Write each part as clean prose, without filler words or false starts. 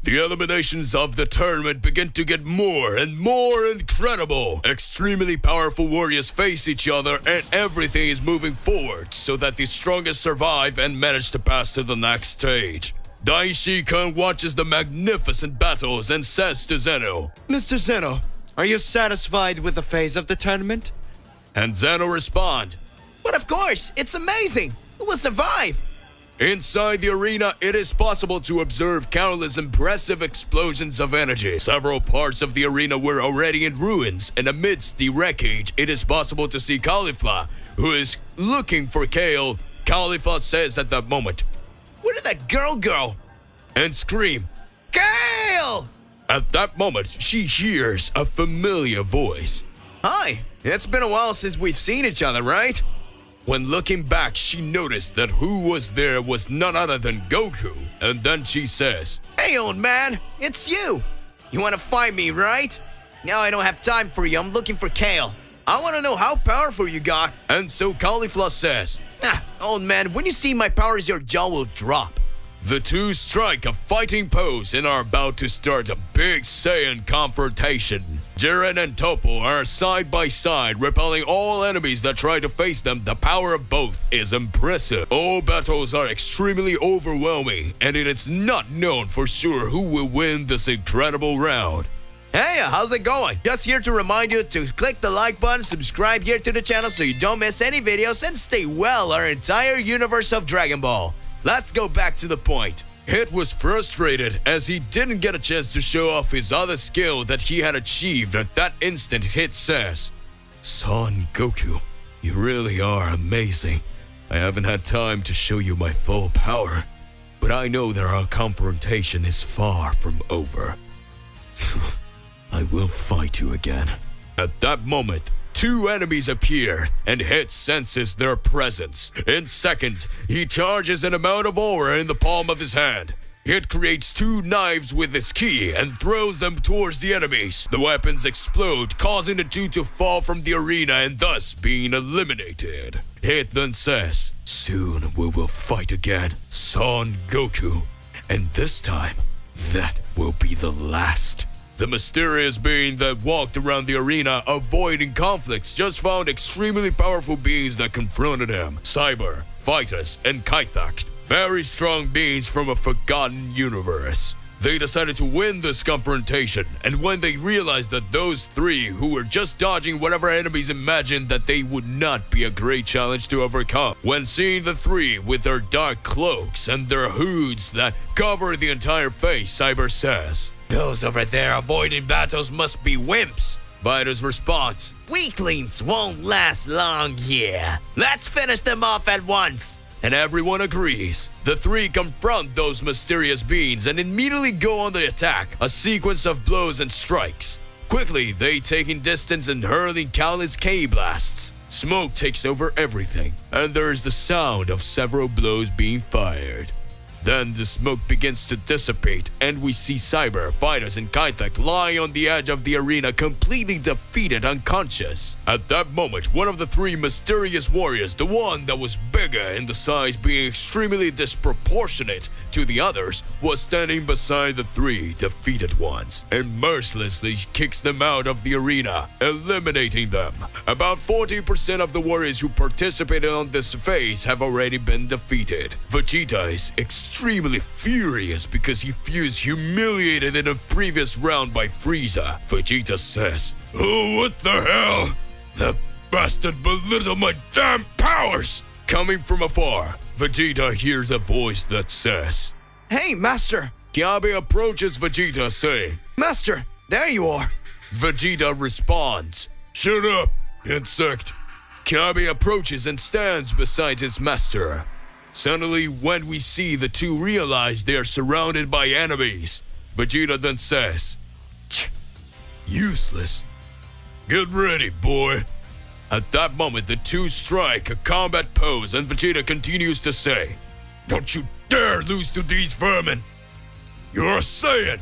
The eliminations of the tournament begin to get more and more incredible. Extremely powerful warriors face each other and everything is moving forward so that the strongest survive and manage to pass to the next stage. Daishi-kun watches the magnificent battles and says to Zeno, Mr. Zeno, are you satisfied with the phase of the tournament? And Zeno responds, But of course, it's amazing. We'll survive. Inside the arena, it is possible to observe countless impressive explosions of energy. Several parts of the arena were already in ruins, and amidst the wreckage, it is possible to see Caulifla, who is looking for Kale. Caulifla says at that moment, Where did that girl go? And scream, Kale! At that moment, she hears a familiar voice. Hi, it's been a while since we've seen each other, right? When looking back, she noticed that who was there was none other than Goku. And then she says, Hey, old man, it's you. You want to fight me, right? Now I don't have time for you. I'm looking for Kale. I want to know how powerful you got. And so Caulifla says, Old man, when you see my powers, your jaw will drop. The two strike a fighting pose and are about to start a big Saiyan confrontation. Jiren and Toppo are side by side, repelling all enemies that try to face them. The power of both is impressive. All battles are extremely overwhelming, and it is not known for sure who will win this incredible round. Hey, how's it going? Just here to remind you to click the like button, subscribe here to the channel so you don't miss any videos, and stay well our entire universe of Dragon Ball. Let's go back to the point. Hit was frustrated as he didn't get a chance to show off his other skill that he had achieved. At that instant, Hit says, Son Goku, you really are amazing. I haven't had time to show you my full power, but I know that our confrontation is far from over. I will fight you again. At that moment, two enemies appear, and Hit senses their presence. In seconds, he charges an amount of aura in the palm of his hand. Hit creates two knives with his ki and throws them towards the enemies. The weapons explode, causing the two to fall from the arena and thus being eliminated. Hit then says, Soon we will fight again, Son Goku. And this time, that will be the last. The mysterious being that walked around the arena avoiding conflicts just found extremely powerful beings that confronted him. Cyber, Vitus, and Kaithak. Very strong beings from a forgotten universe. They decided to win this confrontation, and when they realized that those three who were just dodging whatever enemies imagined that they would not be a great challenge to overcome. When seeing the three with their dark cloaks and their hoods that cover the entire face, Cyber says, Those over there avoiding battles must be wimps. Vitus responds, Weaklings won't last long here. Let's finish them off at once. And everyone agrees. The three confront those mysterious beings and immediately go on the attack, a sequence of blows and strikes. Quickly, they taking distance and hurling countless K-blasts. Smoke takes over everything, and there is the sound of several blows being fired. Then the smoke begins to dissipate, and we see Cyber, Vitus, and Kaithak lying on the edge of the arena, completely defeated, unconscious. At that moment, one of the three mysterious warriors, the one that was bigger in the size being extremely disproportionate to the others, was standing beside the three defeated ones, and mercilessly kicks them out of the arena, eliminating them. About 40% of the warriors who participated on this phase have already been defeated. Vegeta is extremely furious because he feels humiliated in a previous round by Frieza. Vegeta says, Oh, what the hell? That bastard belittled my damn powers! Coming from afar, Vegeta hears a voice that says, Hey, Master! Kyabe approaches Vegeta saying, Master, there you are. Vegeta responds, Shut up, insect. Kyabe approaches and stands beside his master. Suddenly, when we see the two realize they are surrounded by enemies, Vegeta then says, Useless. Get ready, boy. At that moment, the two strike a combat pose and Vegeta continues to say, Don't you dare lose to these vermin. You're a Saiyan.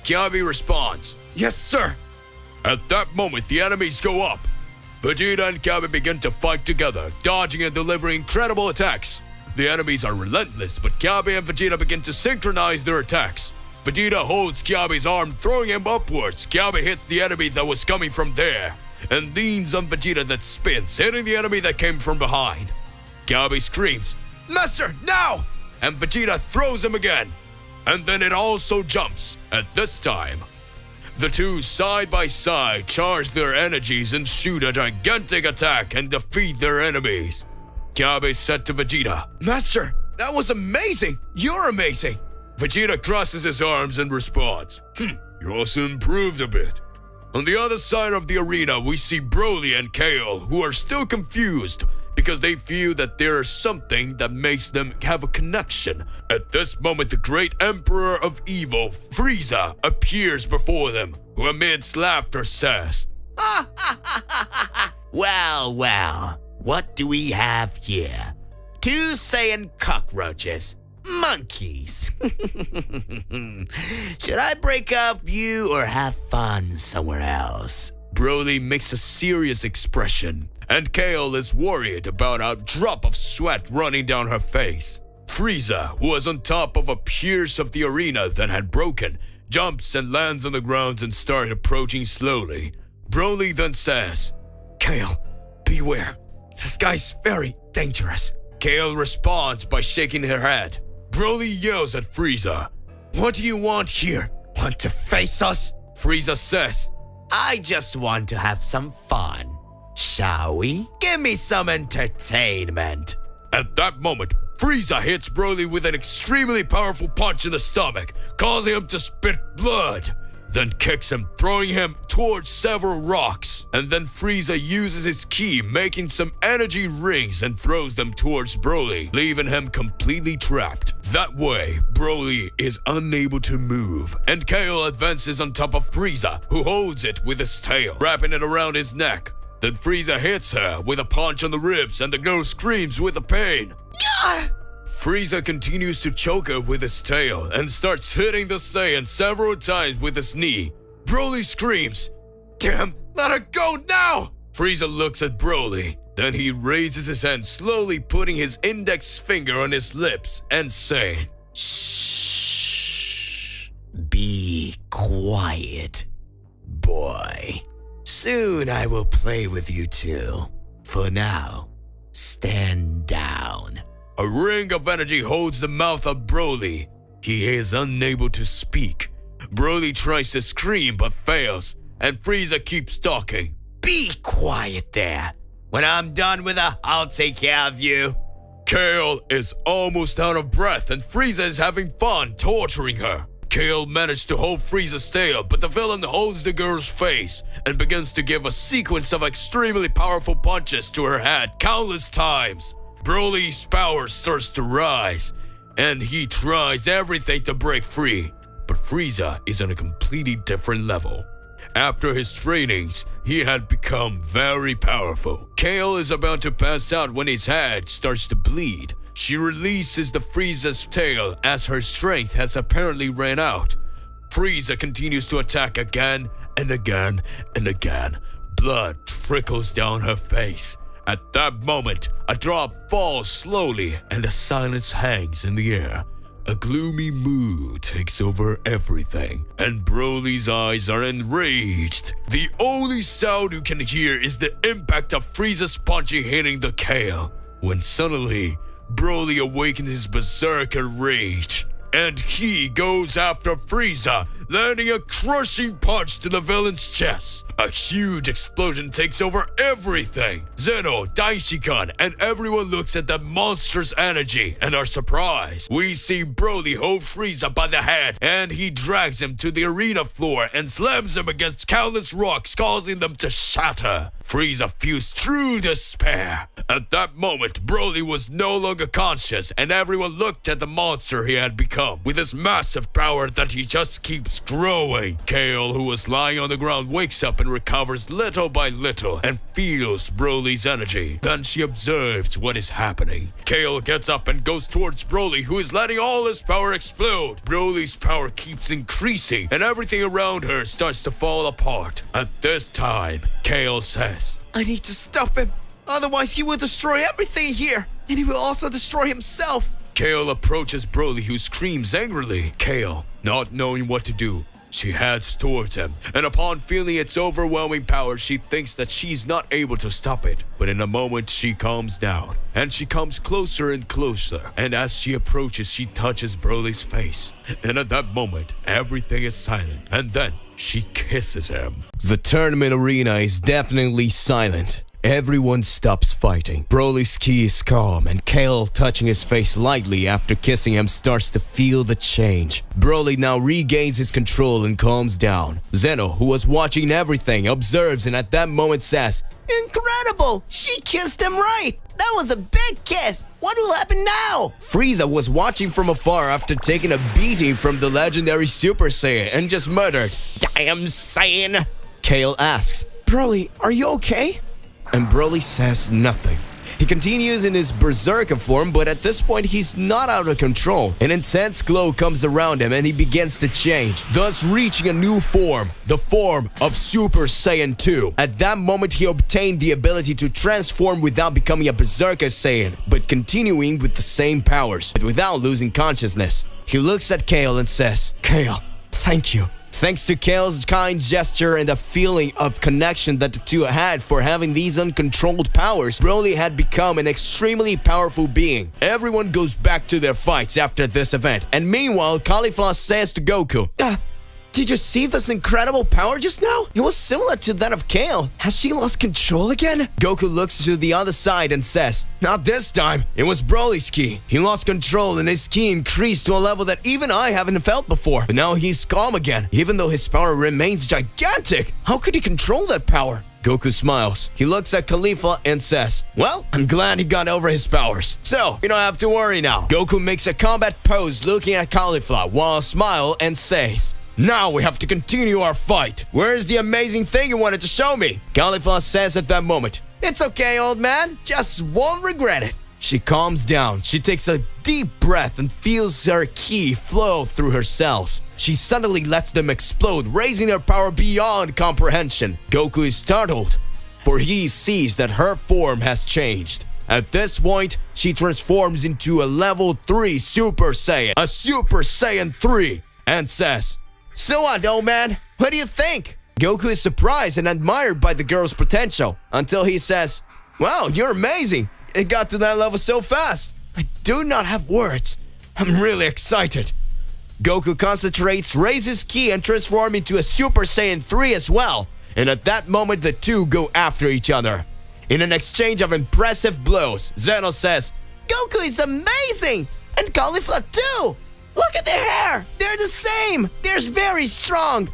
Kyabe responds, Yes, sir. At that moment, the enemies go up. Vegeta and Kyabe begin to fight together, dodging and delivering incredible attacks. The enemies are relentless, but Kyabe and Vegeta begin to synchronize their attacks. Vegeta holds Kyabe's arm, throwing him upwards. Kyabe hits the enemy that was coming from there and leans on Vegeta that spins, hitting the enemy that came from behind. Kyabe screams, "Master, now!" And Vegeta throws him again. And then it also jumps. At this time, the two side by side charge their energies and shoot a gigantic attack and defeat their enemies. Kyabe said to Vegeta, Master, that was amazing! You're amazing! Vegeta crosses his arms and responds, "You also improved a bit." On the other side of the arena, we see Broly and Kale, who are still confused because they feel that there is something that makes them have a connection. At this moment, the great Emperor of Evil, Frieza, appears before them, who amidst laughter says, Well, well, what do we have here? 2 Saiyan cockroaches. Monkeys. Should I break up you or have fun somewhere else? Broly makes a serious expression, and Kale is worried about a drop of sweat running down her face. Frieza, who was on top of a pierce of the arena that had broken, jumps and lands on the ground and starts approaching slowly. Broly then says, Kale, beware. This guy's very dangerous. Kale responds by shaking her head. Broly yells at Frieza, What do you want here? Want to face us? Frieza says, I just want to have some fun. Shall we? Give me some entertainment. At that moment, Frieza hits Broly with an extremely powerful punch in the stomach, causing him to spit blood, then kicks him, throwing him towards several rocks. And then Frieza uses his ki, making some energy rings and throws them towards Broly, leaving him completely trapped. That way, Broly is unable to move, and Kale advances on top of Frieza, who holds it with his tail, wrapping it around his neck. Then Frieza hits her with a punch on the ribs, and the girl screams with the pain. Frieza continues to choke her with his tail and starts hitting the Saiyan several times with his knee. Broly screams, Damn, let her go now! Frieza looks at Broly. Then he raises his hand, slowly putting his index finger on his lips and saying, Shh. Be quiet, boy. Soon I will play with you too. For now, stand down. A ring of energy holds the mouth of Broly. He is unable to speak. Broly tries to scream but fails, and Frieza keeps talking. Be quiet there. When I'm done with her, I'll take care of you. Kale is almost out of breath, and Frieza is having fun torturing her. Kale managed to hold Frieza's tail, but the villain holds the girl's face and begins to give a sequence of extremely powerful punches to her head countless times. Broly's power starts to rise, and he tries everything to break free, but Frieza is on a completely different level. After his trainings, he had become very powerful. Kale is about to pass out when his head starts to bleed. She releases the Frieza's tail as her strength has apparently ran out. Frieza continues to attack again and again and again. Blood trickles down her face. At that moment, a drop falls slowly and a silence hangs in the air. A gloomy mood takes over everything, and Broly's eyes are enraged. The only sound you can hear is the impact of Frieza's punching hitting the Kale, when suddenly, Broly awakens his berserker rage, and he goes after Frieza, landing a crushing punch to the villain's chest. A huge explosion takes over everything. Zeno, Daishikan, and everyone looks at the monster's energy and are surprised. We see Broly hold Frieza by the head, and he drags him to the arena floor and slams him against countless rocks, causing them to shatter. Frieza feels true despair. At that moment, Broly was no longer conscious, and everyone looked at the monster he had become. With his massive power that he just keeps growing, Kale, who was lying on the ground, wakes up and recovers little by little and feels Broly's energy. Then she observes what is happening. Kale gets up and goes towards Broly, who is letting all his power explode. Broly's power keeps increasing, and everything around her starts to fall apart. At this time, Kale says, I need to stop him. Otherwise, he will destroy everything here. And he will also destroy himself. Kale approaches Broly, who screams angrily. Kale, Not knowing what to do, she heads towards him, and upon feeling its overwhelming power, she thinks that she's not able to stop it. But in a moment, she calms down, and she comes closer and closer, and as she approaches, she touches Broly's face. And at that moment, everything is silent, and then she kisses him. The tournament arena is definitely silent. Everyone stops fighting. Broly's ki is calm, and Kale, touching his face lightly after kissing him, starts to feel the change. Broly now regains his control and calms down. Zeno, who was watching everything, observes and at that moment says, Incredible! She kissed him right! That was a big kiss! What will happen now? Frieza was watching from afar after taking a beating from the legendary Super Saiyan and just muttered, Damn Saiyan! Kale asks, Broly, are you okay? And Broly says nothing. He continues in his berserker form, but at this point he's not out of control. An intense glow comes around him and he begins to change, thus reaching a new form, the form of Super Saiyan 2. At that moment he obtained the ability to transform without becoming a berserker Saiyan, but continuing with the same powers, but without losing consciousness. He looks at Kale and says, Kale, thank you. Thanks to Kale's kind gesture and a feeling of connection that the two had for having these uncontrolled powers, Broly had become an extremely powerful being. Everyone goes back to their fights after this event, and meanwhile, Caulifla says to Goku, Did you see this incredible power just now? It was similar to that of Kale. Has she lost control again? Goku looks to the other side and says, Not this time. It was Broly's ki. He lost control and his ki increased to a level that even I haven't felt before. But now he's calm again, even though his power remains gigantic. How could he control that power? Goku smiles. He looks at Caulifla and says, Well, I'm glad he got over his powers. So, you don't have to worry now. Goku makes a combat pose looking at Caulifla while smile and says, Now we have to continue our fight. Where is the amazing thing you wanted to show me? Caulifla says at that moment, It's okay, old man. Just won't regret it. She calms down. She takes a deep breath and feels her ki flow through her cells. She suddenly lets them explode, raising her power beyond comprehension. Goku is startled, for he sees that her form has changed. At this point, she transforms into a level 3 Super Saiyan, a Super Saiyan 3, and says, So what, old man? What do you think? Goku is surprised and admired by the girl's potential, until he says, Wow, you're amazing. It got to that level so fast. I do not have words. I'm really excited. Goku concentrates, raises ki, and transforms into a Super Saiyan 3 as well. And at that moment, the two go after each other. In an exchange of impressive blows, Zeno says, Goku is amazing! And Caulifla too! Look at their hair! They're the same! They're very strong!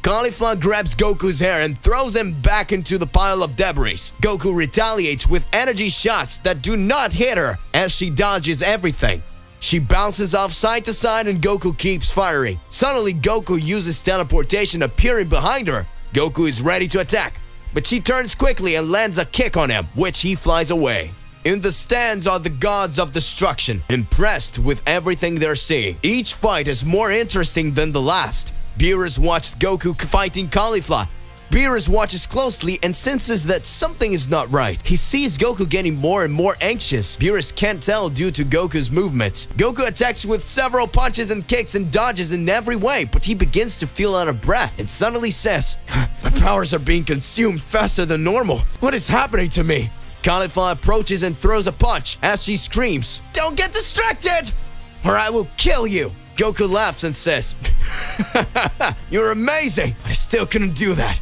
Caulifla grabs Goku's hair and throws him back into the pile of debris. Goku retaliates with energy shots that do not hit her as she dodges everything. She bounces off side to side and Goku keeps firing. Suddenly, Goku uses teleportation, appearing behind her. Goku is ready to attack, but she turns quickly and lands a kick on him, which he flies away. In the stands are the gods of destruction, impressed with everything they're seeing. Each fight is more interesting than the last. Beerus watched Goku fighting Caulifla. Beerus watches closely and senses that something is not right. He sees Goku getting more and more anxious. Beerus can't tell due to Goku's movements. Goku attacks with several punches and kicks and dodges in every way, but he begins to feel out of breath and suddenly says, My powers are being consumed faster than normal. What is happening to me? Caulifla approaches and throws a punch as she screams, Don't get distracted, or I will kill you. Goku laughs and says, You're amazing. I still couldn't do that.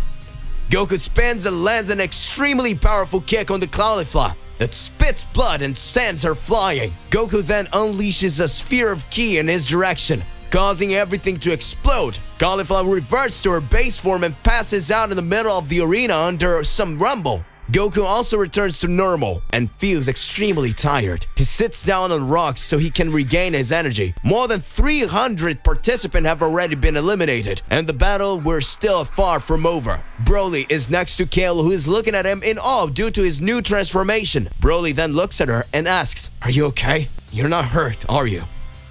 Goku spins and lands an extremely powerful kick on the Caulifla that spits blood and sends her flying. Goku then unleashes a sphere of ki in his direction, causing everything to explode. Caulifla reverts to her base form and passes out in the middle of the arena under some rumble. Goku also returns to normal and feels extremely tired. He sits down on rocks so he can regain his energy. More than 300 participants have already been eliminated, and the battle were still far from over. Broly is next to Kale, who is looking at him in awe due to his new transformation. Broly then looks at her and asks, Are you okay? You're not hurt, are you?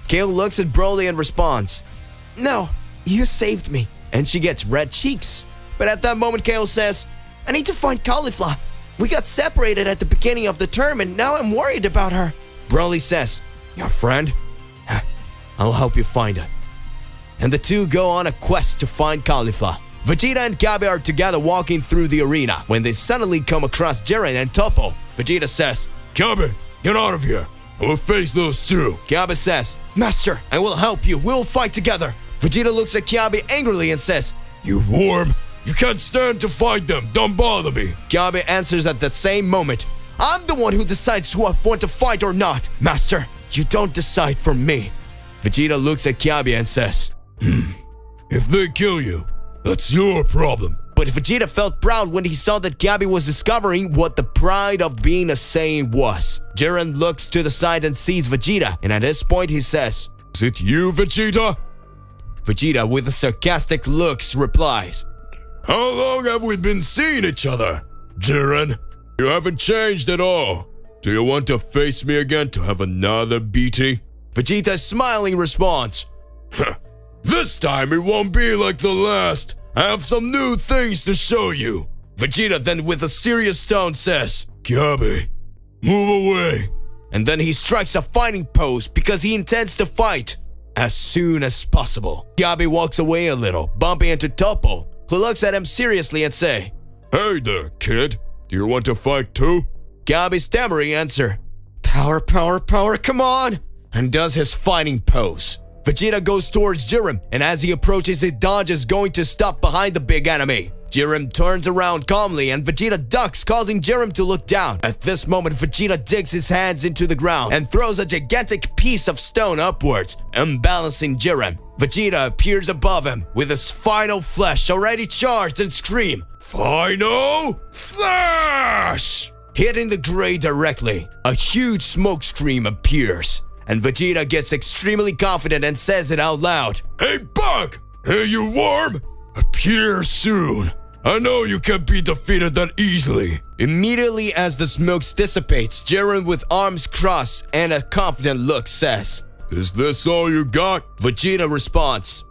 Kale looks at Broly and responds, No, you saved me. And she gets red cheeks. But at that moment, Kale says, I need to find Caulifla. We got separated at the beginning of the term and now I'm worried about her. Broly says, Your friend? I'll help you find her. and the two go on a quest to find Caulifla. Vegeta and Kyabe are together walking through the arena when they suddenly come across Jiren and Toppo. Vegeta says, Kyabe, get out of here. I will face those two. Kyabe says, Master, I will help you. We'll fight together. Vegeta looks at Kyabe angrily and says, You worm. You can't stand to fight them. Don't bother me. Kyabe answers at that same moment, I'm the one who decides who I want to fight or not. Master, you don't decide for me. Vegeta looks at Kyabe and says, If they kill you, that's your problem. But Vegeta felt proud when he saw that Kyabe was discovering what the pride of being a Saiyan was. Jiren looks to the side and sees Vegeta, and at this point he says, Is it you, Vegeta? Vegeta, with a sarcastic looks, replies, How long have we been seeing each other? Jiren, you haven't changed at all. Do you want to face me again to have another beating? Vegeta smiling responds, This time it won't be like the last. I have some new things to show you. Vegeta then with a serious tone says, Kyabe, move away. And then he strikes a fighting pose because he intends to fight as soon as possible. Kyabe walks away a little, bumping into Toppo, who looks at him seriously and say, Hey there, kid. Do you want to fight too? Kyabe's stammering answer, Power, power, power, come on! And does his fighting pose. Vegeta goes towards Jiren, and as he approaches, he dodges, going to stop behind the big enemy. Jiren turns around calmly, and Vegeta ducks, causing Jiren to look down. At this moment, Vegeta digs his hands into the ground and throws a gigantic piece of stone upwards, unbalancing Jiren. Vegeta appears above him, with his final flesh already charged, and scream, Final Flash! Hitting the gray directly, a huge smoke stream appears. And Vegeta gets extremely confident and says it out loud. Hey, Bug! Hey, you worm! Appear soon. I know you can't be defeated that easily. Immediately as the smoke dissipates, Jiren with arms crossed and a confident look says, Is this all you got? Vegeta responds,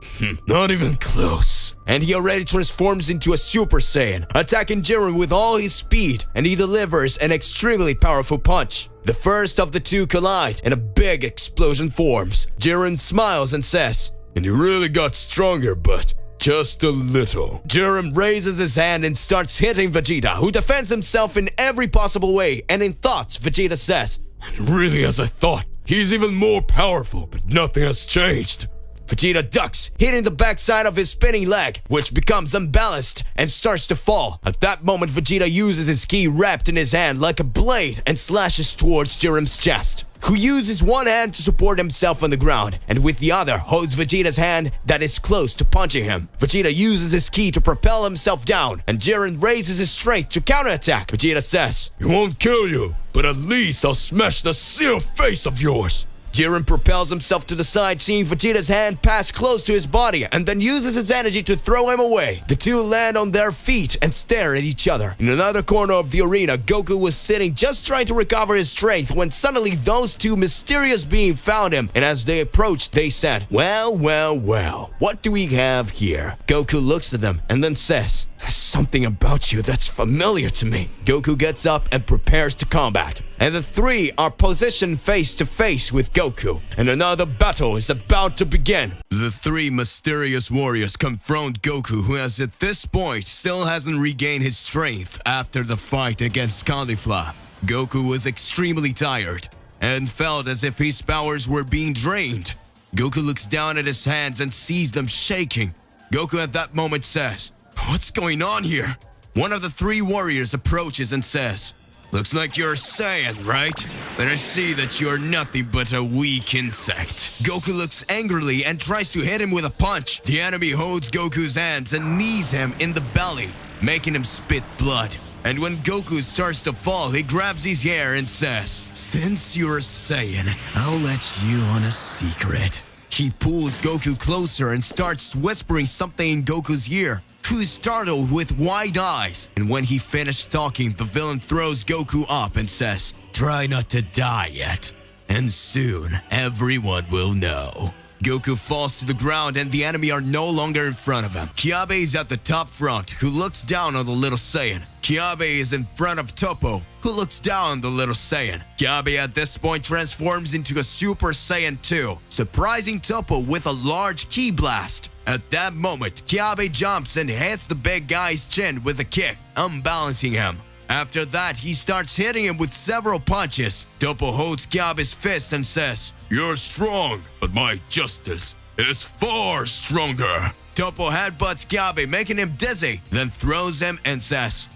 Not even close. And he already transforms into a Super Saiyan, attacking Jiren with all his speed, and he delivers an extremely powerful punch. The first of the two collide, and a big explosion forms. Jiren smiles and says, And you really got stronger, but just a little. Jiren raises his hand and starts hitting Vegeta, who defends himself in every possible way, and in thoughts, Vegeta says, And really as I thought, he's even more powerful, but nothing has changed. Vegeta ducks, hitting the backside of his spinning leg, which becomes unbalanced and starts to fall. At that moment, Vegeta uses his ki wrapped in his hand like a blade and slashes towards Jiren's chest, who uses one hand to support himself on the ground, and with the other holds Vegeta's hand that is close to punching him. Vegeta uses his ki to propel himself down, and Jiren raises his strength to counterattack. Vegeta says, It won't kill you, but at least I'll smash the seal face of yours. Jiren propels himself to the side, seeing Vegeta's hand pass close to his body, and then uses his energy to throw him away. The two land on their feet and stare at each other. In another corner of the arena, Goku was sitting just trying to recover his strength when suddenly those two mysterious beings found him, and as they approached, they said, Well, well, well, what do we have here? Goku looks at them and then says, There's something about you that's familiar to me. Goku gets up and prepares to combat, and the three are positioned face to face with Goku, and another battle is about to begin. The three mysterious warriors confront Goku, who has at this point still hasn't regained his strength after the fight against Caulifla. Goku was extremely tired and felt as if his powers were being drained. Goku looks down at his hands and sees them shaking. Goku at that moment says, What's going on here? One of the three warriors approaches and says, Looks like you're a Saiyan, right? But I see that you're nothing but a weak insect. Goku looks angrily and tries to hit him with a punch. The enemy holds Goku's hands and knees him in the belly, making him spit blood. And when Goku starts to fall, he grabs his hair and says, Since you're a Saiyan, I'll let you on a secret. He pulls Goku closer and starts whispering something in Goku's ear, who's startled with wide eyes. And when he finished talking, the villain throws Goku up and says, Try not to die yet, and soon everyone will know. Goku falls to the ground and the enemy are no longer in front of him. Kiabe is at the top front, who looks down on the little Saiyan. Kiabe is in front of Toppo, who looks down on the little Saiyan. Kiabe at this point transforms into a Super Saiyan 2, surprising Toppo with a large ki blast. At that moment, Kiabe jumps and hits the big guy's chin with a kick, unbalancing him. After that, he starts hitting him with several punches. Toppo holds Kiabe's fist and says, You're strong, but my justice is far stronger. Toppo headbutts Kiabe, making him dizzy, then throws him and says,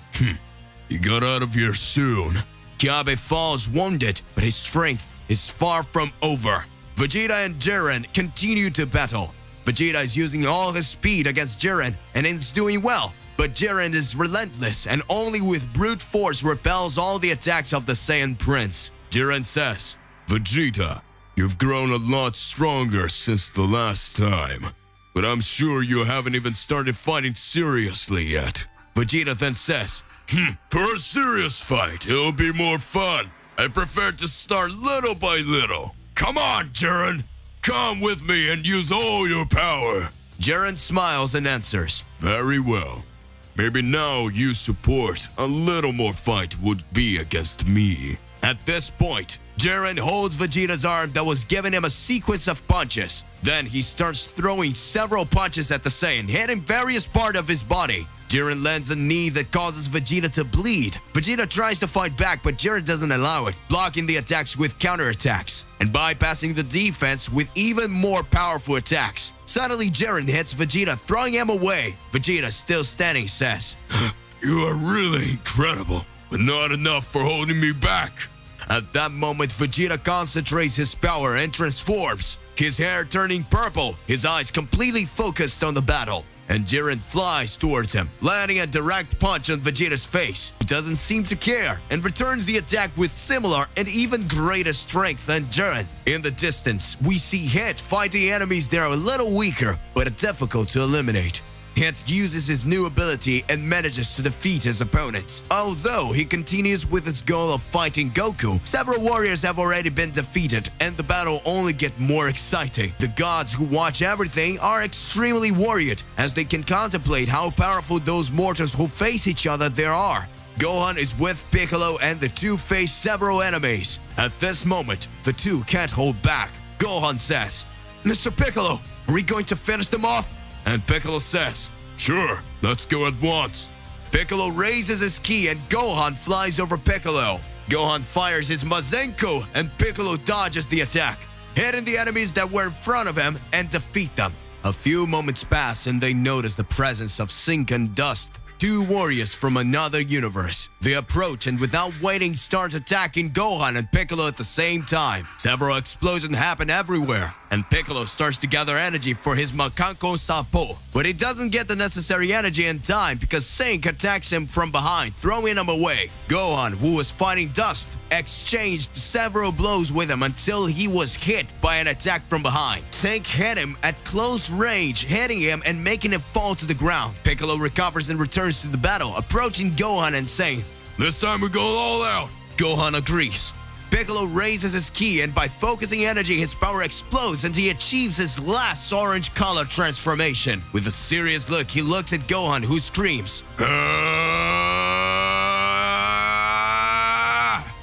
You got out of here soon. Kiabe falls wounded, but his strength is far from over. Vegeta and Jiren continue to battle. Vegeta is using all his speed against Jiren and is doing well. But Jiren is relentless and only with brute force repels all the attacks of the Saiyan Prince. Jiren says, Vegeta, you've grown a lot stronger since the last time. But I'm sure you haven't even started fighting seriously yet. Vegeta then says, For a serious fight, it'll be more fun. I prefer to start little by little. Come on, Jiren. Come with me and use all your power. Jiren smiles and answers, Very well. Maybe now you support a little more fight would be against me. At this point, Jiren holds Vegeta's arm that was giving him a sequence of punches. Then he starts throwing several punches at the Saiyan, hitting various parts of his body. Jiren lands a knee that causes Vegeta to bleed. Vegeta tries to fight back, but Jiren doesn't allow it, blocking the attacks with counterattacks and bypassing the defense with even more powerful attacks. Suddenly, Jiren hits Vegeta, throwing him away. Vegeta, still standing, says, You are really incredible, but not enough for holding me back. At that moment, Vegeta concentrates his power and transforms, his hair turning purple, his eyes completely focused on the battle. And Jiren flies towards him, landing a direct punch on Vegeta's face. He doesn't seem to care and returns the attack with similar and even greater strength than Jiren. In the distance, we see Hit fighting enemies that are a little weaker but difficult to eliminate. Hit uses his new ability and manages to defeat his opponents. Although he continues with his goal of fighting Goku, several warriors have already been defeated and the battle only gets more exciting. The gods who watch everything are extremely worried as they can contemplate how powerful those mortals who face each other there are. Gohan is with Piccolo and the two face several enemies. At this moment, the two can't hold back. Gohan says, Mr. Piccolo, are we going to finish them off? And Piccolo says, Sure, let's go at once. Piccolo raises his ki and Gohan flies over Piccolo. Gohan fires his Mazenko and Piccolo dodges the attack, hitting the enemies that were in front of him and defeat them. A few moments pass and they notice the presence of Sink and Dust, two warriors from another universe. They approach and without waiting start attacking Gohan and Piccolo at the same time. Several explosions happen everywhere, and Piccolo starts to gather energy for his Makanko Sapo. But he doesn't get the necessary energy in time because Sink attacks him from behind, throwing him away. Gohan, who was fighting Dust, exchanged several blows with him until he was hit by an attack from behind. Sink hit him at close range, hitting him and making him fall to the ground. Piccolo recovers and returns to the battle, approaching Gohan and saying, This time we go all out. Gohan agrees. Piccolo raises his ki and by focusing energy, his power explodes and he achieves his last orange color transformation. With a serious look, he looks at Gohan, who screams,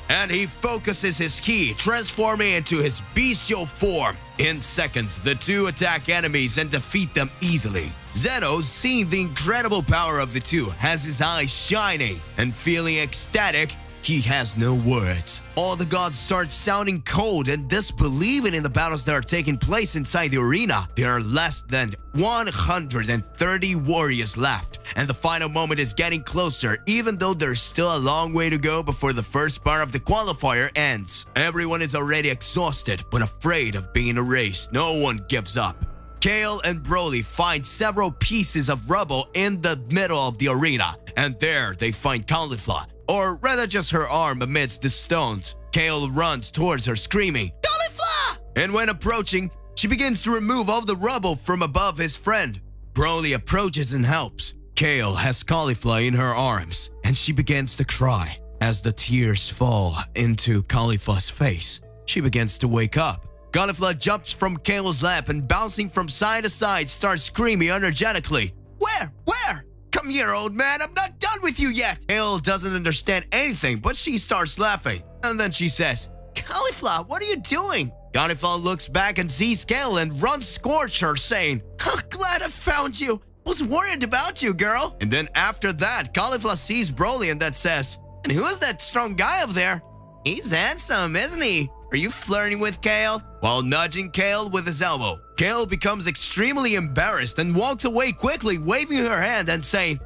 and he focuses his ki, transforming into his bestial form. In seconds, the two attack enemies and defeat them easily. Zeno, seeing the incredible power of the two, has his eyes shining, and feeling ecstatic, he has no words. All the gods start sounding cold and disbelieving in the battles that are taking place inside the arena. There are less than 130 warriors left, and the final moment is getting closer, even though there's still a long way to go before the first part of the qualifier ends. Everyone is already exhausted, but afraid of being erased. No one gives up. Kale and Broly find several pieces of rubble in the middle of the arena, and there they find Caulifla, or rather just her arm amidst the stones. Kale runs towards her screaming, Caulifla! And when approaching, she begins to remove all the rubble from above his friend. Broly approaches and helps. Kale has Caulifla in her arms, and she begins to cry. As the tears fall into Caulifla's face, she begins to wake up. Cauliflower jumps from Kale's lap and bouncing from side to side starts screaming energetically. Where? Come here, old man, I'm not done with you yet. Kale doesn't understand anything, but she starts laughing. And then she says, Cauliflower, what are you doing? Cauliflower looks back and sees Kale and runs towards her saying, glad I found you. Was worried about you, girl. And then after that, Cauliflower sees Broly and that says, and who's that strong guy up there? He's handsome, isn't he? Are you flirting with Kale? While nudging Kale with his elbow, Kale becomes extremely embarrassed and walks away quickly, waving her hand and saying,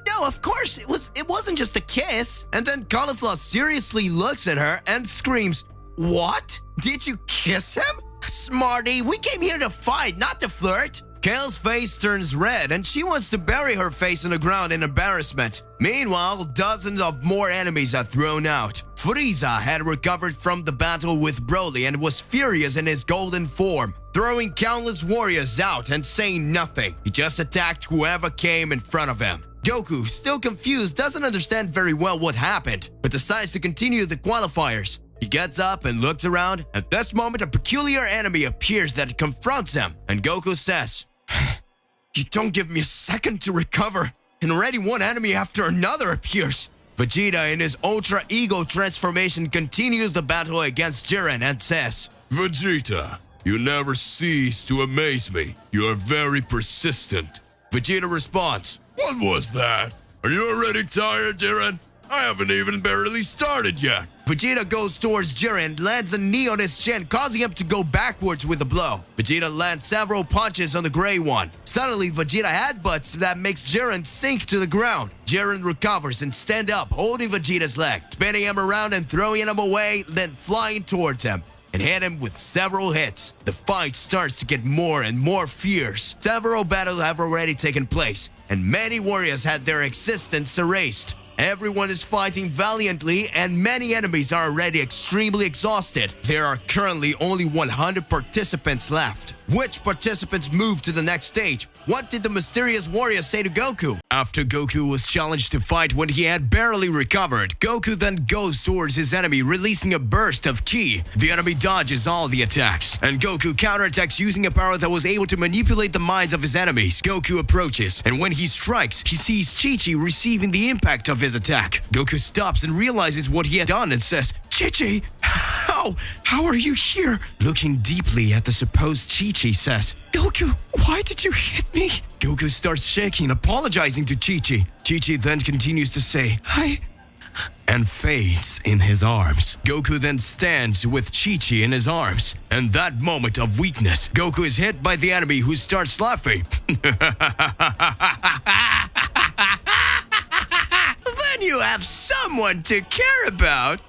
no, of course, it wasn't just a kiss. And then Cauliflower seriously looks at her and screams, what? Did you kiss him? Smarty, we came here to fight, not to flirt. Kale's face turns red and she wants to bury her face in the ground in embarrassment. Meanwhile, dozens of more enemies are thrown out. Frieza had recovered from the battle with Broly and was furious in his golden form, throwing countless warriors out and saying nothing. He just attacked whoever came in front of him. Goku, still confused, doesn't understand very well what happened, but decides to continue the qualifiers. He gets up and looks around. At this moment, a peculiar enemy appears that confronts him, and Goku says, you don't give me a second to recover, and already one enemy after another appears. Vegeta, in his Ultra Ego transformation, continues the battle against Jiren and says, Vegeta, you never cease to amaze me. You are very persistent. Vegeta responds, What was that? Are you already tired, Jiren? I haven't even barely started yet. Vegeta goes towards Jiren and lands a knee on his chin, causing him to go backwards with a blow. Vegeta lands several punches on the gray one. Suddenly, Vegeta headbutts that makes Jiren sink to the ground. Jiren recovers and stands up, holding Vegeta's leg, spinning him around and throwing him away, then flying towards him and hit him with several hits. The fight starts to get more and more fierce. Several battles have already taken place, and many warriors had their existence erased. Everyone is fighting valiantly and many enemies are already extremely exhausted. There are currently only 100 participants left. Which participants move to the next stage? What did the mysterious warrior say to Goku? After Goku was challenged to fight when he had barely recovered, Goku then goes towards his enemy, releasing a burst of ki. The enemy dodges all the attacks, and Goku counterattacks using a power that was able to manipulate the minds of his enemies. Goku approaches, and when he strikes, he sees Chi-Chi receiving the impact of his attack. Goku stops and realizes what he had done and says, Chi-Chi, how are you here? Looking deeply at the supposed Chi-Chi says, Goku, why did you hit me? Goku starts shaking, apologizing to Chi-Chi. Chi-Chi then continues to say, and fades in his arms. Goku then stands with Chi-Chi in his arms. And that moment of weakness, Goku is hit by the enemy who starts laughing. Then you have someone to care about.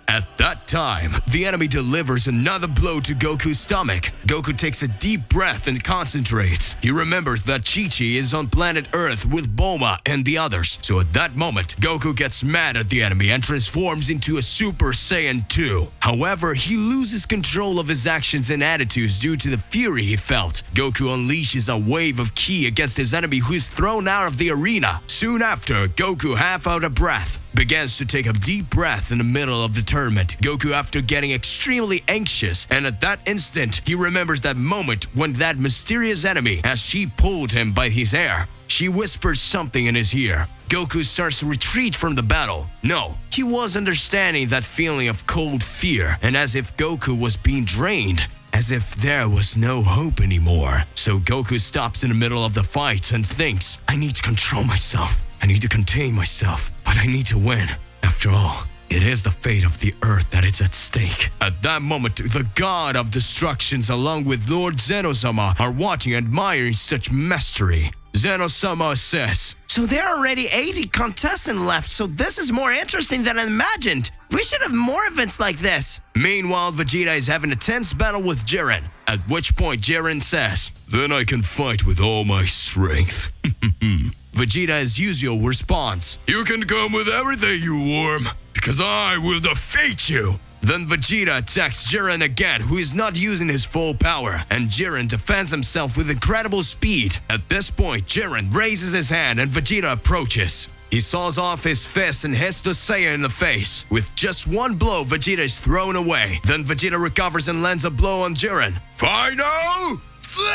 At that time, the enemy delivers another blow to Goku's stomach. Goku takes a deep breath and concentrates. He remembers that Chi-Chi is on planet Earth with Bulma and the others. So at that moment, Goku gets mad at the enemy and transforms into a Super Saiyan 2. However, he loses control of his actions and attitudes due to the fury he felt. Goku unleashes a wave of ki against his enemy who is thrown out of the arena. Soon after, Goku, half out of breath, begins to take a deep breath in the middle of the tournament. Goku, after getting extremely anxious, and at that instant, he remembers that moment when that mysterious enemy, as she pulled him by his hair, she whispers something in his ear. Goku starts to retreat from the battle. No, he was understanding that feeling of cold fear, and as if Goku was being drained, as if there was no hope anymore. So Goku stops in the middle of the fight and thinks, I need to control myself. I need to contain myself, but I need to win. After all, it is the fate of the Earth that is at stake. At that moment, the God of Destructions along with Lord Zeno-sama are watching and admiring such mastery. Zeno-sama says, So there are already 80 contestants left, so this is more interesting than I imagined. We should have more events like this. Meanwhile, Vegeta is having a tense battle with Jiren, at which point Jiren says, Then I can fight with all my strength. Vegeta, as usual, responds, You can come with everything, you worm, because I will defeat you. Then Vegeta attacks Jiren again, who is not using his full power, and Jiren defends himself with incredible speed. At this point, Jiren raises his hand and Vegeta approaches. He saws off his fist and hits the Saiyan in the face. With just one blow, Vegeta is thrown away. Then Vegeta recovers and lands a blow on Jiren. Final Flash!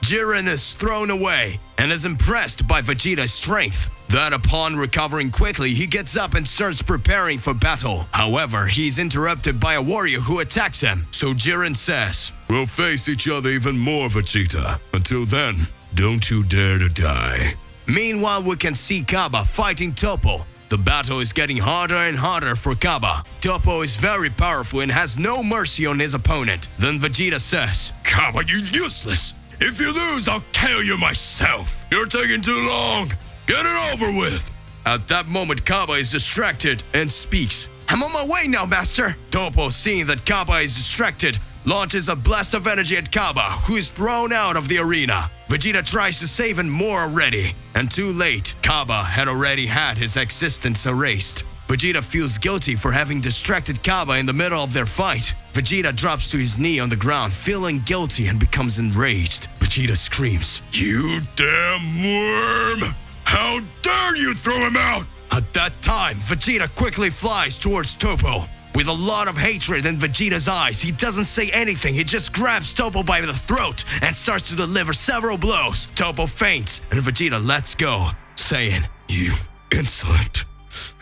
Jiren is thrown away and is impressed by Vegeta's strength. Then upon recovering quickly, he gets up and starts preparing for battle. However, he's interrupted by a warrior who attacks him. So Jiren says, We'll face each other even more, Vegeta. Until then, don't you dare to die. Meanwhile, we can see Kaba fighting Toppo. The battle is getting harder and harder for Kaba. Toppo is very powerful and has no mercy on his opponent. Then Vegeta says, Kaba, you useless. If you lose, I'll kill you myself. You're taking too long. Get it over with. At that moment, Kaba is distracted and speaks. I'm on my way now, master. Toppo, seeing that Kaba is distracted, launches a blast of energy at Kaba, who is thrown out of the arena. Vegeta tries to save him more already, and too late, Kaba had already had his existence erased. Vegeta feels guilty for having distracted Kaba in the middle of their fight. Vegeta drops to his knee on the ground, feeling guilty, and becomes enraged. Vegeta screams, You damn worm! How dare you throw him out! At that time, Vegeta quickly flies towards Toppo. With a lot of hatred in Vegeta's eyes, he doesn't say anything. He just grabs Toppo by the throat and starts to deliver several blows. Toppo faints, and Vegeta lets go, saying, You insolent!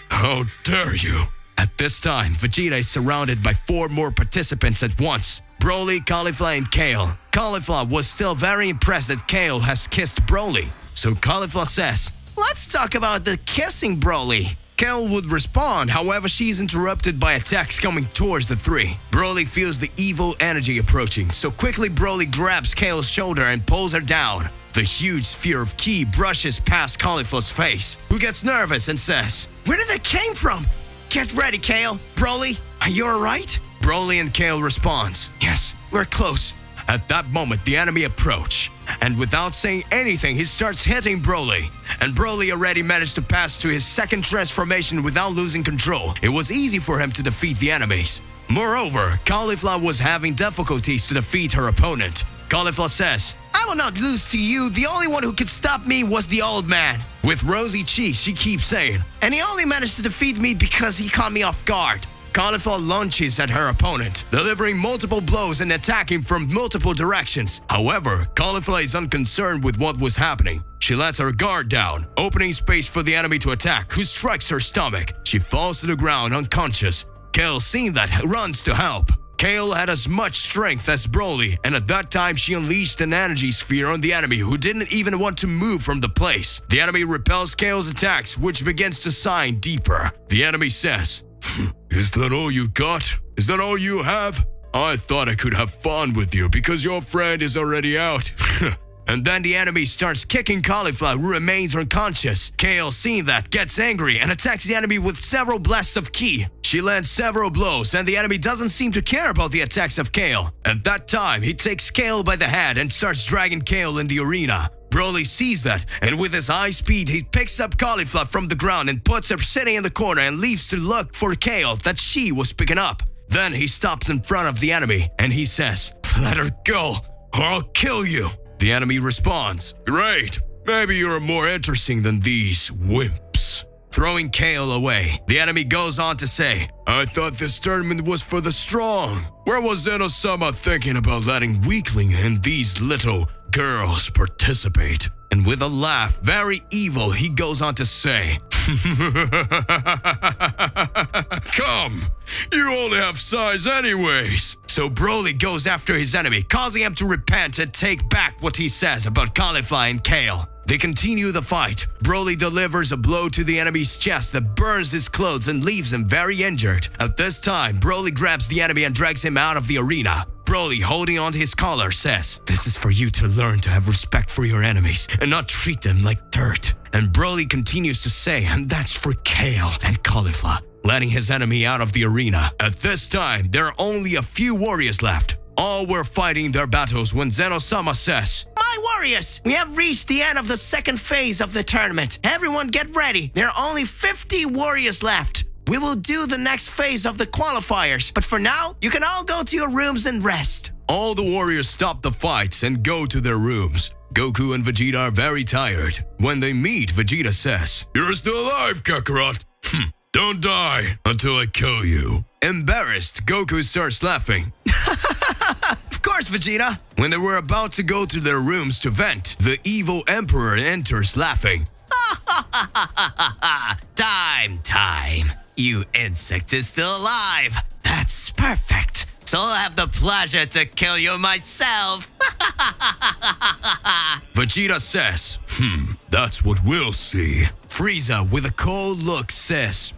How dare you! At this time, Vegeta is surrounded by 4 more participants at once. Broly, Caulifla, and Kale. Caulifla was still very impressed that Kale has kissed Broly. So Caulifla says, Let's talk about the kissing, Broly. Kale would respond, however she is interrupted by attacks coming towards the 3. Broly feels the evil energy approaching, so quickly Broly grabs Kale's shoulder and pulls her down. The huge sphere of ki brushes past Caulifla's face, who gets nervous and says, Where did that came from? Get ready, Kale. Broly, are you alright? Broly and Kale responds, Yes, we're close. At that moment, the enemy approach, and without saying anything, he starts hitting Broly. And Broly already managed to pass to his second transformation without losing control. It was easy for him to defeat the enemies. Moreover, Caulifla was having difficulties to defeat her opponent. Caulifla says, I will not lose to you. The only one who could stop me was the old man. With rosy cheeks, she keeps saying, And he only managed to defeat me because he caught me off guard. Caulifla launches at her opponent, delivering multiple blows and attacking from multiple directions. However, Caulifla is unconcerned with what was happening. She lets her guard down, opening space for the enemy to attack, who strikes her stomach. She falls to the ground unconscious. Kale, seeing that, runs to help. Kale had as much strength as Broly, and at that time she unleashed an energy sphere on the enemy, who didn't even want to move from the place. The enemy repels Kale's attacks, which begins to sink deeper. The enemy says, Is that all you got? Is that all you have? I thought I could have fun with you because your friend is already out. And then the enemy starts kicking Caulifla, who remains unconscious. Kale, seeing that, gets angry and attacks the enemy with several blasts of ki. She lands several blows, and the enemy doesn't seem to care about the attacks of Kale. At that time, he takes Kale by the head and starts dragging Kale in the arena. Broly sees that, and with his high speed, he picks up Caulifla from the ground and puts her sitting in the corner and leaves to look for Kale that she was picking up. Then he stops in front of the enemy, and he says, Let her go, or I'll kill you. The enemy responds, Great, maybe you're more interesting than these wimps. Throwing Kale away, the enemy goes on to say, I thought this tournament was for the strong. Where was Zeno-sama thinking about letting weakling and these little girls participate? And with a laugh, very evil, he goes on to say, Come, you only have size anyways. So Broly goes after his enemy, causing him to repent and take back what he says about Caulifla and Kale. They continue the fight. Broly delivers a blow to the enemy's chest that burns his clothes and leaves him very injured. At this time, Broly grabs the enemy and drags him out of the arena. Broly, holding on to his collar, says, This is for you to learn to have respect for your enemies and not treat them like dirt. And Broly continues to say, and that's for Kale and Caulifla, letting his enemy out of the arena. At this time, there are only a few warriors left. All were fighting their battles when Zeno-sama says, My warriors, we have reached the end of the second phase of the tournament. Everyone get ready. There are only 50 warriors left. We will do the next phase of the qualifiers, but for now, you can all go to your rooms and rest. All the warriors stop the fights and go to their rooms. Goku and Vegeta are very tired. When they meet, Vegeta says, "You're still alive, Kakarot. Don't die until I kill you." Embarrassed, Goku starts laughing. Of course, Vegeta. When they were about to go to their rooms to vent, the evil Emperor enters laughing. Time. You insect is still alive. That's perfect. So I'll have the pleasure to kill you myself. Vegeta says, that's what we'll see. Frieza, with a cold look, says,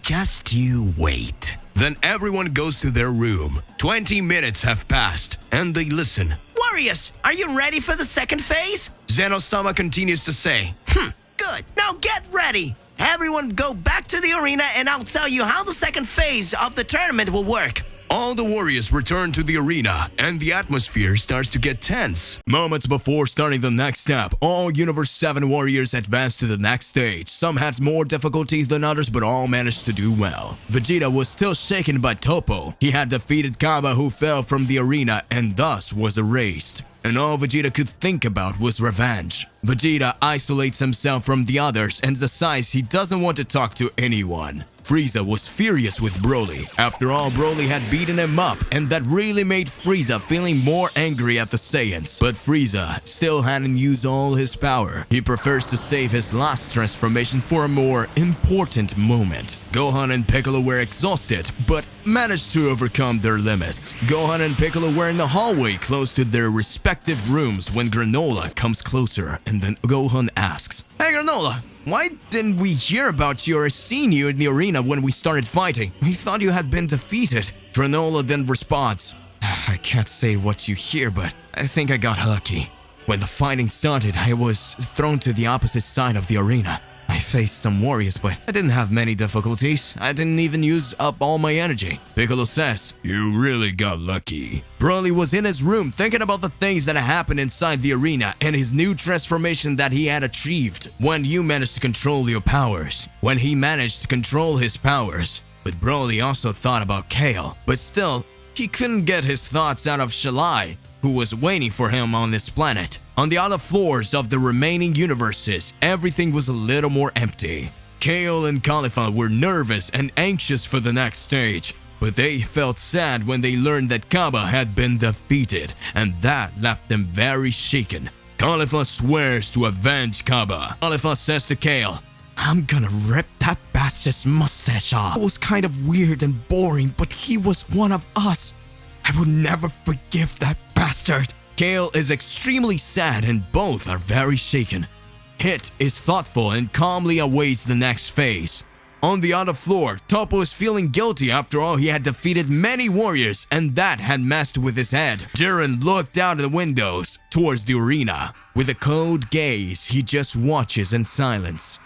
Just you wait. Then everyone goes to their room. 20 minutes have passed, and they listen. Warriors, are you ready for the second phase? Zeno-sama continues to say, Good. Now get ready. Everyone go back to the arena and I'll tell you how the second phase of the tournament will work. All the warriors return to the arena, and the atmosphere starts to get tense. Moments before starting the next step, all Universe 7 warriors advance to the next stage. Some had more difficulties than others, but all managed to do well. Vegeta was still shaken by Toppo. He had defeated Kaba, who fell from the arena and thus was erased. And all Vegeta could think about was revenge. Vegeta isolates himself from the others and decides he doesn't want to talk to anyone. Frieza was furious with Broly. After all, Broly had beaten him up, and that really made Frieza feeling more angry at the Saiyans. But Frieza still hadn't used all his power. He prefers to save his last transformation for a more important moment. Gohan and Piccolo were exhausted, but managed to overcome their limits. Gohan and Piccolo were in the hallway close to their respective rooms when Granola comes closer, and then Gohan asks, Hey Granola, why didn't we hear about you or seen you in the arena when we started fighting? We thought you had been defeated. Granola then responds, I can't say what you hear, but I think I got lucky. When the fighting started, I was thrown to the opposite side of the arena. I faced some warriors, but I didn't have many difficulties. I didn't even use up all my energy. Piccolo says, "You really got lucky." Broly was in his room thinking about the things that happened inside the arena and his new transformation that he had achieved. When you managed to control your powers. When he managed to control his powers. But Broly also thought about Kale. But still, he couldn't get his thoughts out of Shalai, who was waiting for him on this planet. On the other floors of the remaining universes, everything was a little more empty. Kale and Khalifa were nervous and anxious for the next stage, but they felt sad when they learned that Kaba had been defeated, and that left them very shaken. Khalifa swears to avenge Kaba. Khalifa says to Kale, I'm gonna rip that bastard's mustache off. It was kind of weird and boring, but he was one of us. I would never forgive that bastard. Kale is extremely sad and both are very shaken. Hit is thoughtful and calmly awaits the next phase. On the other floor, Toppo is feeling guilty. After all, he had defeated many warriors and that had messed with his head. Jiren looked out the windows towards the arena. With a cold gaze, he just watches in silence.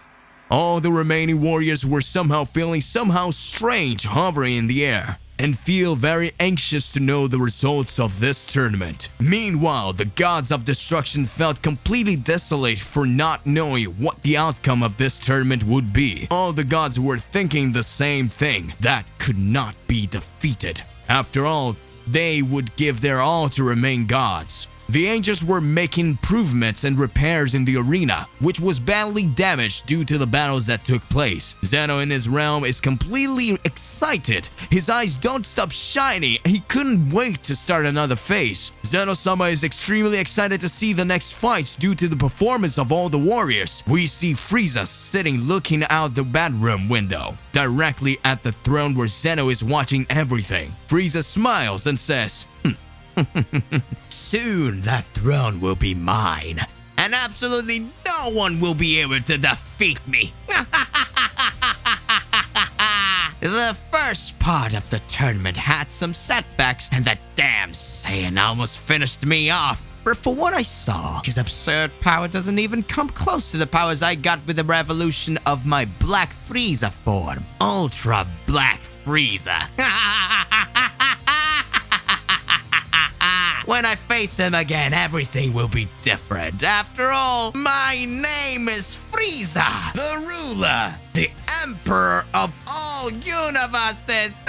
All the remaining warriors were somehow feeling strange hovering in the air, and feel very anxious to know the results of this tournament. Meanwhile, the gods of destruction felt completely desolate for not knowing what the outcome of this tournament would be. All the gods were thinking the same thing, that could not be defeated. After all, they would give their all to remain gods. The angels were making improvements and repairs in the arena, which was badly damaged due to the battles that took place. Zeno in his realm is completely excited. His eyes don't stop shining. He couldn't wait to start another phase. Zeno-sama is extremely excited to see the next fights due to the performance of all the warriors. We see Frieza sitting looking out the bedroom window, directly at the throne where Zeno is watching everything. Frieza smiles and says, Soon that throne will be mine, and absolutely no one will be able to defeat me. The first part of the tournament had some setbacks, and that damn Saiyan almost finished me off. But for what I saw, his absurd power doesn't even come close to the powers I got with the revolution of my Black Frieza form. Ultra Black Frieza. When I face him again, everything will be different. After all, my name is Frieza, the ruler, the emperor of all universes.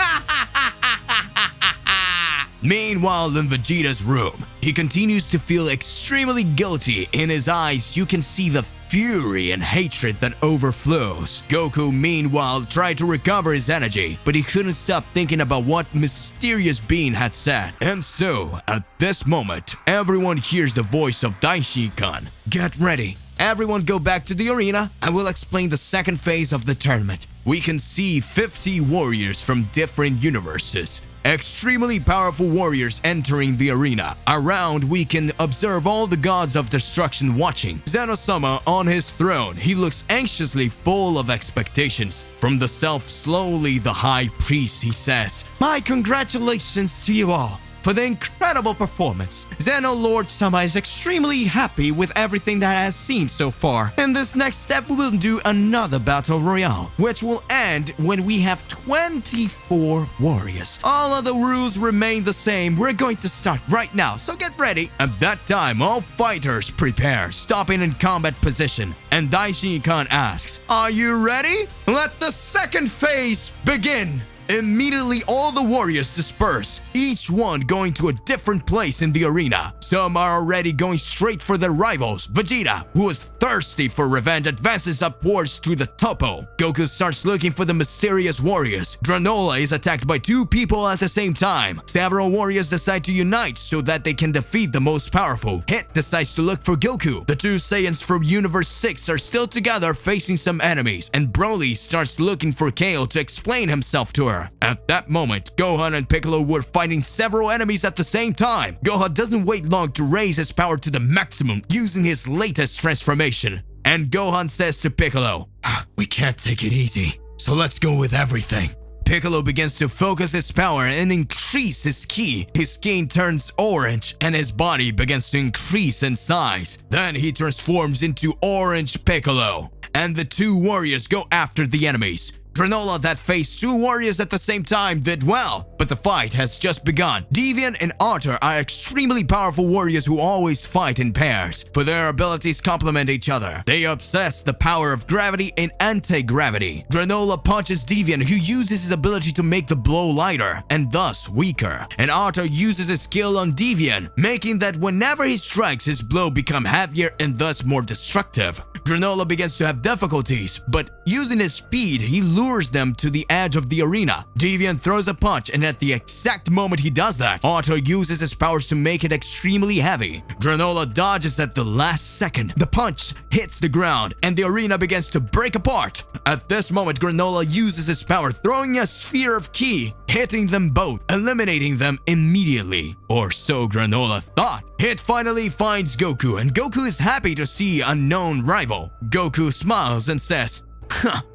Meanwhile, in Vegeta's room, he continues to feel extremely guilty. In his eyes, you can see the fury and hatred that overflows. Goku, meanwhile, tried to recover his energy, but he couldn't stop thinking about what mysterious being had said. And so, at this moment, everyone hears the voice of Daishi-kan. Get ready. Everyone go back to the arena. I will explain the second phase of the tournament. We can see 50 warriors from different universes. Extremely powerful warriors entering the arena. Around, we can observe all the gods of destruction watching. Zeno-sama on his throne. He looks anxiously full of expectations. From the slowly the high priest, he says, "My congratulations to you all for the incredible performance. Zeno Lord Sama is extremely happy with everything that has seen so far. In this next step, we will do another battle royale, which will end when we have 24 warriors. All other rules remain the same. We're going to start right now, so get ready." At that time, all fighters prepare, stopping in combat position, and Daishi-kan asks, "Are you ready? Let the second phase begin." Immediately, all the warriors disperse, each one going to a different place in the arena. Some are already going straight for their rivals. Vegeta, who is thirsty for revenge, advances upwards to the topo. Goku starts looking for the mysterious warriors. Granola is attacked by two people at the same time. Several warriors decide to unite so that they can defeat the most powerful. Hit decides to look for Goku. The two Saiyans from Universe 6 are still together facing some enemies, and Broly starts looking for Kale to explain himself to her. At that moment, Gohan and Piccolo were fighting several enemies at the same time. Gohan doesn't wait long to raise his power to the maximum using his latest transformation. And Gohan says to Piccolo, "We can't take it easy, so let's go with everything." Piccolo begins to focus his power and increase his ki. His skin turns orange and his body begins to increase in size. Then he transforms into Orange Piccolo. And the two warriors go after the enemies. Granola, that faced two warriors at the same time, did well, but the fight has just begun. Deviant and Arthur are extremely powerful warriors who always fight in pairs, for their abilities complement each other. They obsess the power of gravity and anti-gravity. Granola punches Deviant, who uses his ability to make the blow lighter and thus weaker. And Arthur uses his skill on Deviant, making that whenever he strikes, his blow become heavier and thus more destructive. Granola begins to have difficulties, but using his speed, he lures them to the edge of the arena. Deviant throws a punch, and at the exact moment he does that, Arthur uses his powers to make it extremely heavy. Granola dodges at the last second. The punch hits the ground, and the arena begins to break apart. At this moment, Granola uses his power, throwing a sphere of ki, hitting them both, eliminating them immediately. Or so Granola thought. Hit finally finds Goku, and Goku is happy to see a known rival. Goku smiles and says,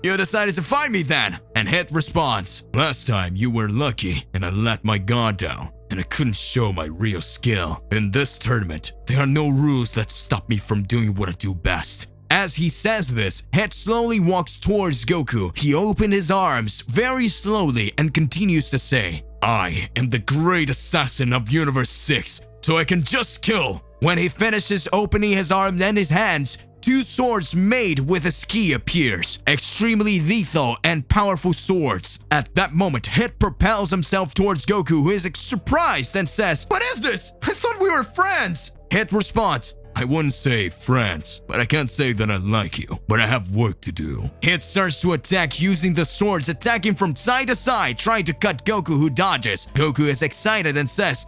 "You decided to fight me then?" And Hit responds, "Last time you were lucky and I let my guard down, and I couldn't show my real skill. In this tournament, there are no rules that stop me from doing what I do best." As he says this, Hit slowly walks towards Goku. He opened his arms very slowly and continues to say, "I am the great assassin of Universe 6, so I can just kill." When he finishes opening his arms and his hands, two swords made with his ki appears. Extremely lethal and powerful swords. At that moment, Hit propels himself towards Goku, who is surprised and says, "What is this? I thought we were friends." Hit responds, "I wouldn't say friends, but I can't say that I like you, but I have work to do." Hit starts to attack using the swords, attacking from side to side, trying to cut Goku, who dodges. Goku is excited and says,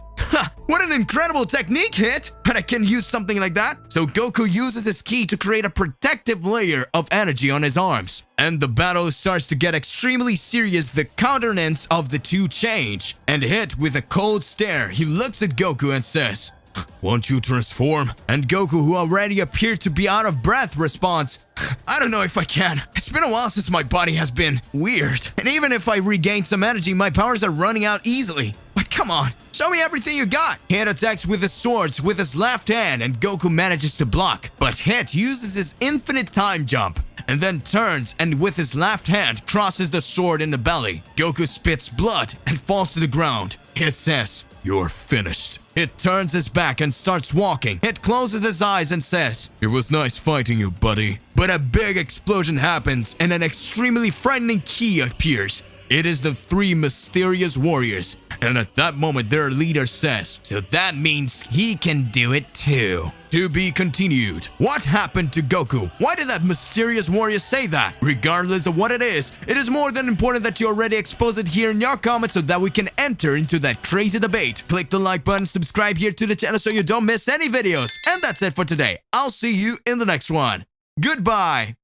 "What an incredible technique, Hit! And I can use something like that?" So Goku uses his ki to create a protective layer of energy on his arms. And the battle starts to get extremely serious. The countenance of the two change. And Hit, with a cold stare, he looks at Goku and says, "Won't you transform?" And Goku, who already appeared to be out of breath, responds, "I don't know if I can. It's been a while since my body has been weird. And even if I regain some energy, my powers are running out easily. But come on, show me everything you got." Hit attacks with his swords with his left hand, and Goku manages to block. But Hit uses his infinite time jump, and then turns and with his left hand crosses the sword in the belly. Goku spits blood and falls to the ground. Hit says, "You're finished." Hit turns his back and starts walking. Hit closes his eyes and says, "It was nice fighting you, buddy." But a big explosion happens and an extremely frightening ki appears. It is the three mysterious warriors. And at that moment, their leader says, "So that means he can do it too." To be continued. What happened to Goku? Why did that mysterious warrior say that? Regardless of what it is more than important that you already expose it here in your comments so that we can enter into that crazy debate. Click the like button, subscribe here to the channel so you don't miss any videos. And that's it for today. I'll see you in the next one. Goodbye.